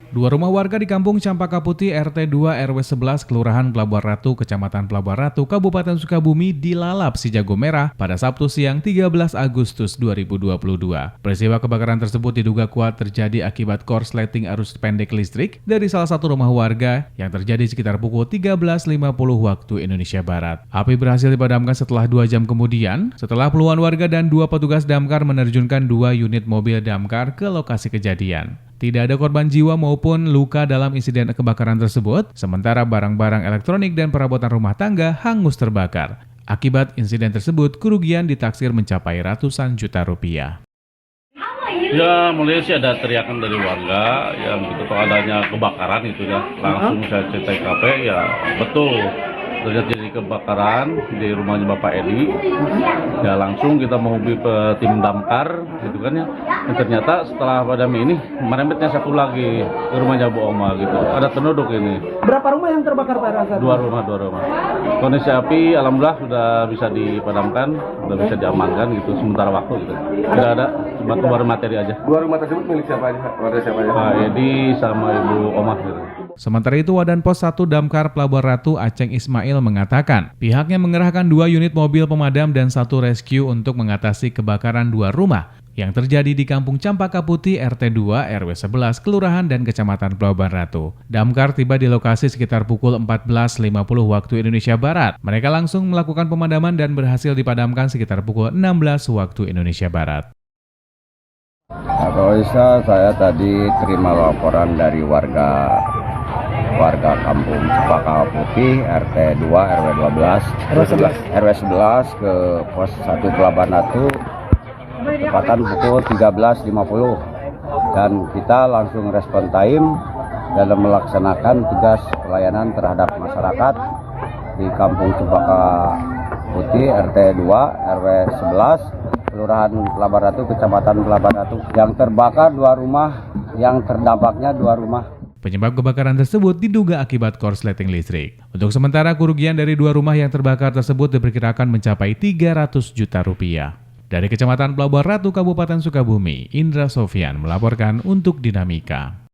Dua rumah warga di Kampung Campaka Putih RT 2 RW 11 Kelurahan Pelabuhan Ratu, Kecamatan Pelabuhan Ratu, Kabupaten Sukabumi dilalap si jago merah pada Sabtu siang 13 Agustus 2022. Peristiwa kebakaran tersebut diduga kuat terjadi akibat korsleting arus pendek listrik dari salah satu rumah warga yang terjadi sekitar pukul 13.50 waktu Indonesia Barat. Api berhasil dipadamkan setelah 2 jam kemudian, setelah puluhan warga dan 2 petugas damkar menerjunkan 2 unit mobil damkar ke lokasi kejadian. Tidak ada korban jiwa maupun luka dalam insiden kebakaran tersebut, sementara barang-barang elektronik dan perabotan rumah tangga hangus terbakar. Akibat insiden tersebut, kerugian ditaksir mencapai ratusan juta rupiah. Ya, mulai sih ada teriakan dari warga yang begitu adanya kebakaran itu ya. Langsung saya cek TKP, ya betul. Terjadi kebakaran di rumahnya Bapak Edi. Ya langsung kita menghubungi tim damkar gitu kan ya. Dan ternyata setelah padam ini merembetnya satu lagi ke rumahnya Bu Oma gitu. Ada penduduk ini. Berapa rumah yang terbakar Pak Rasa? Dua rumah. Kondisi api alhamdulillah sudah bisa dipadamkan, sudah bisa diamankan gitu sementara waktu gitu. Tidak ada, cuma baru materi aja. Dua rumah tersebut milik siapa aja? Warga siapa aja? Pak Edi sama Ibu Oma gitu. Sementara itu, Wadan Pos 1 Damkar Pelabuhan Ratu Aceng Ismail mengatakan pihaknya mengerahkan 2 unit mobil pemadam dan 1 rescue untuk mengatasi kebakaran 2 rumah yang terjadi di Kampung Campaka Putih RT 2 RW 11 Kelurahan dan Kecamatan Pelabuhan Ratu. Damkar tiba di lokasi sekitar pukul 14.50 waktu Indonesia Barat. Mereka langsung melakukan pemadaman dan berhasil dipadamkan sekitar pukul 16 waktu Indonesia Barat. Nah, kalau bisa saya tadi terima laporan dari warga Kampung Campaka Putih RT 2 RW 12 RW 11 ke pos 1 Pelabuhan Ratu tepatan pukul 13.50 dan kita langsung respon time dalam melaksanakan tugas pelayanan terhadap masyarakat di Kampung Campaka Putih RT 2 RW 11 Kelurahan Pelabuhan Ratu Kecamatan Pelabuhan Ratu yang terbakar 2 rumah, yang terdampaknya 2 rumah. Penyebab kebakaran tersebut diduga akibat korsleting listrik. Untuk sementara, kerugian dari 2 rumah yang terbakar tersebut diperkirakan mencapai 300 juta rupiah. Dari Kecamatan Pelabuhan Ratu, Kabupaten Sukabumi, Indra Sofyan melaporkan untuk Dinamika.